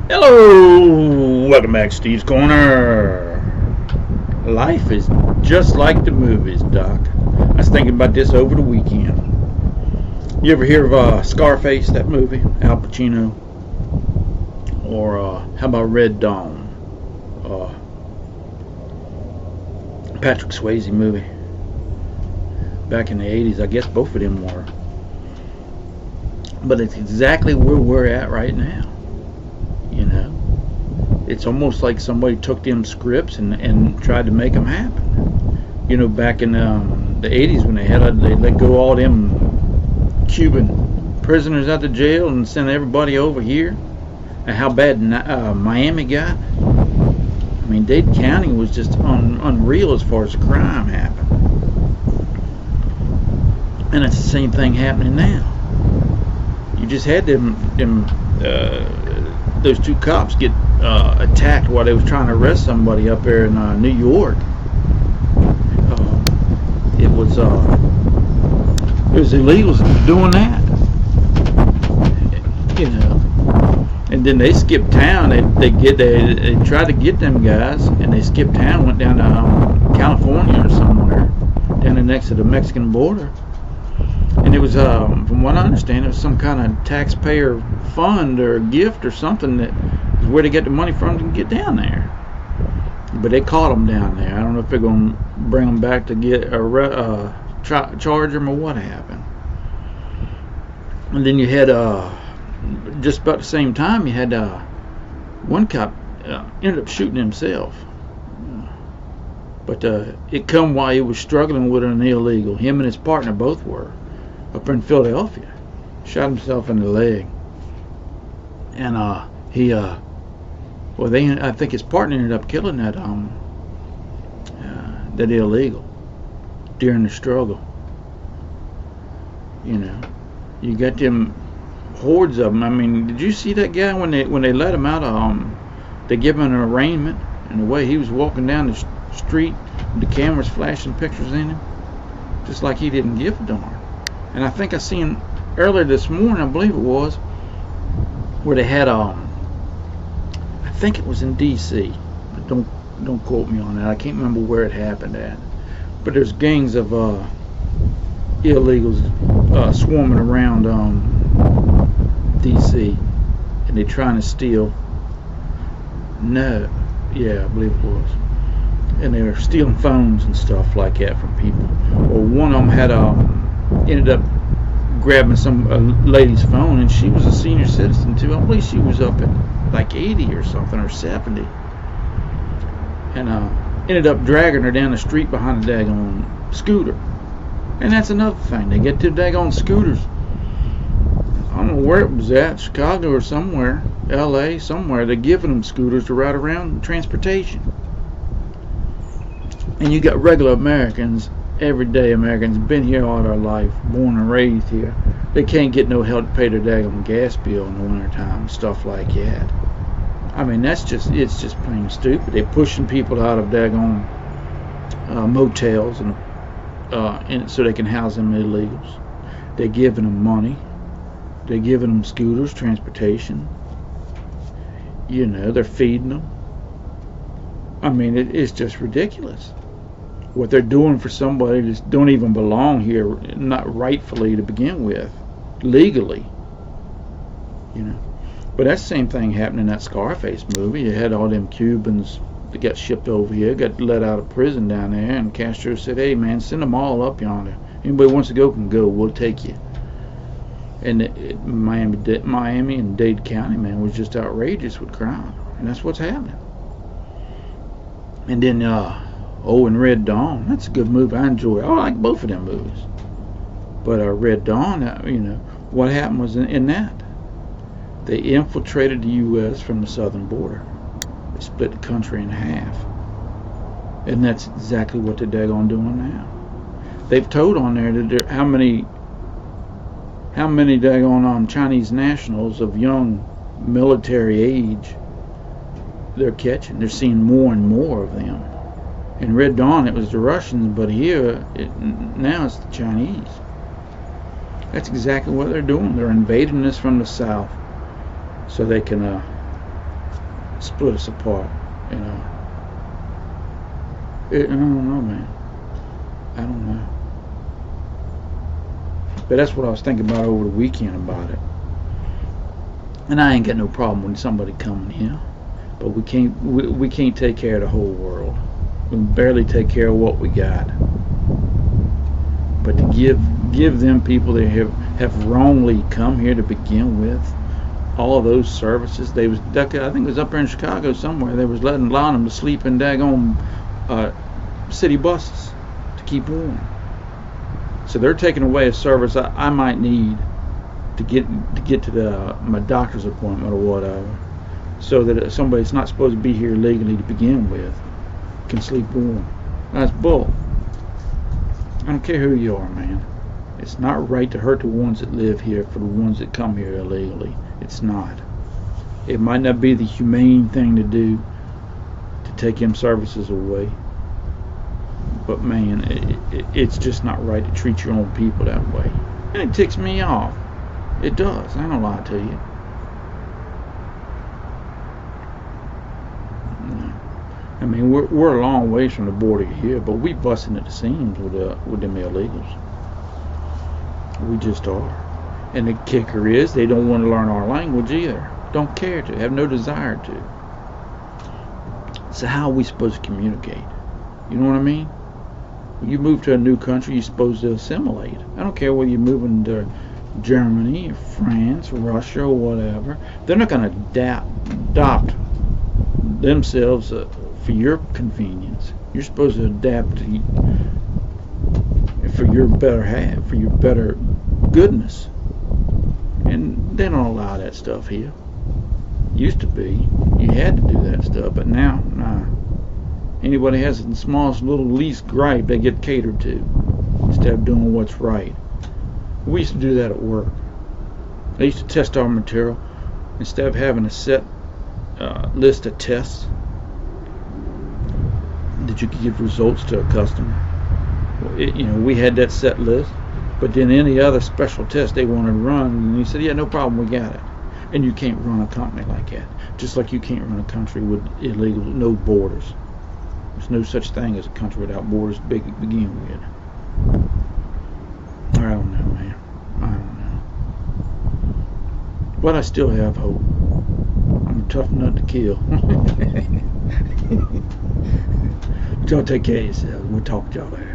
Hello, welcome back to Steve's Corner. Life is just like the movies, Doc. I was thinking about this over the weekend. You ever hear of Scarface, that movie, Al Pacino? Or how about Red Dawn? Uh, Patrick Swayze movie. Back in the 80s, I guess both of them were. But it's exactly where we're at right now. You know? It's almost like somebody took them scripts and tried to make them happen. You know, back in the 80s when they let go all them Cuban prisoners out of jail and send everybody over here, and how bad Miami got. I mean, Dade County was just unreal as far as crime happened. And it's the same thing happening now. You just had those two cops get attacked while they was trying to arrest somebody up there in New York. It was illegals doing that, you know. And then they skipped town. They tried to get them guys, and they skipped town, went down to California or somewhere, down there next to the Mexican border. And it was, from what I understand, it was some kind of taxpayer fund or gift or something that is where they get the money from to get down there. But they caught them down there. I don't know if they're going to bring them back to get charge them or what happened. And then you had, just about the same time, you had one cop ended up shooting himself. But it come while he was struggling with an illegal. Him and his partner both were. Up in Philadelphia, shot himself in the leg, and I think his partner ended up killing that illegal during the struggle. You know, you got them hordes of them. I mean, did you see that guy when they let him out? They give him an arraignment, and the way he was walking down the street, the cameras flashing pictures in him, just like he didn't give a darn. And I think I seen earlier this morning, I believe it was, where they had I think it was in D.C. But don't quote me on that. I can't remember where it happened at. But there's gangs of illegals swarming around D.C. and they're trying to steal. No, yeah, I believe it was. And they were stealing phones and stuff like that from people. Or one of them had ended up grabbing some lady's phone, and she was a senior citizen too. I believe she was up at like 80 or something, or 70, and ended up dragging her down the street behind a daggone scooter. And that's another thing, they get to daggone scooters. I don't know where it was at, Chicago or somewhere, LA, somewhere. They're giving them scooters to ride around, transportation. And you got regular Americans, everyday Americans, been here all their life, born and raised here. They can't get no help to pay their daggone gas bill in the wintertime, stuff like that. I mean, it's just plain stupid. They're pushing people out of daggone motels and so they can house them illegals. They're giving them money. They're giving them scooters, transportation. You know, they're feeding them. I mean, it's just ridiculous what they're doing for somebody that don't even belong here, not rightfully to begin with, legally. You know, but that same thing happened in that Scarface movie. You had all them Cubans that got shipped over here, got let out of prison down there, and Castro said, "Hey man, send them all up yonder. Anybody wants to go can go. We'll take you." And Miami and Dade County, man, was just outrageous with crime, and that's what's happening. And then and Red Dawn, that's a good movie. I enjoy it. I like both of them movies. But Red Dawn, you know, what happened was in that, they infiltrated the U.S. from the southern border. They split the country in half. And that's exactly what they're daggone doing now. They've told on there that how many daggone Chinese nationals of young military age they're catching. They're seeing more and more of them. In Red Dawn, it was the Russians, but here, now it's the Chinese. That's exactly what they're doing. They're invading us from the south so they can split us apart. You know, I don't know, man. I don't know. But that's what I was thinking about over the weekend about it. And I ain't got no problem with somebody coming here, but we can't take care of the whole world. We can barely take care of what we got. But to give them people that have wrongly come here to begin with all of those services, I think it was up there in Chicago somewhere. They was allowing them to sleep in daggone city buses to keep warm. So they're taking away a service I might need to get to my doctor's appointment or whatever, so that somebody that's not supposed to be here legally to begin with can sleep warm. That's bull. I don't care who you are, man. It's not right to hurt the ones that live here for the ones that come here illegally. It's not. It might not be the humane thing to do to take them services away, but man, it's just not right to treat your own people that way. And it ticks me off. It does. I don't lie to you. I mean, we're a long ways from the border here, but we busting at the seams with them illegals. We just are. And the kicker is, they don't want to learn our language either. Don't care to. Have no desire to. So how are we supposed to communicate? You know what I mean? When you move to a new country, you're supposed to assimilate. I don't care whether you're moving to Germany, or France, Russia, or whatever. They're not going to adopt themselves for your convenience. You're supposed to adapt for your better half, for your better goodness. And they don't allow that stuff here. Used to be. You had to do that stuff, but now, nah. Anybody has the smallest little least gripe, they get catered to instead of doing what's right. We used to do that at work. They used to test our material. Instead of having a set list of tests that you could give results to a customer, we had that set list. But then any other special test they wanted to run, and he said, yeah, no problem, we got it. And you can't run a company like that. Just like you can't run a country with illegal, no borders. There's no such thing as a country without borders to begin with. I don't know, man. I don't know. But I still have hope. I'm a tough nut to kill. But y'all take care of yourselves. We'll talk to y'all later.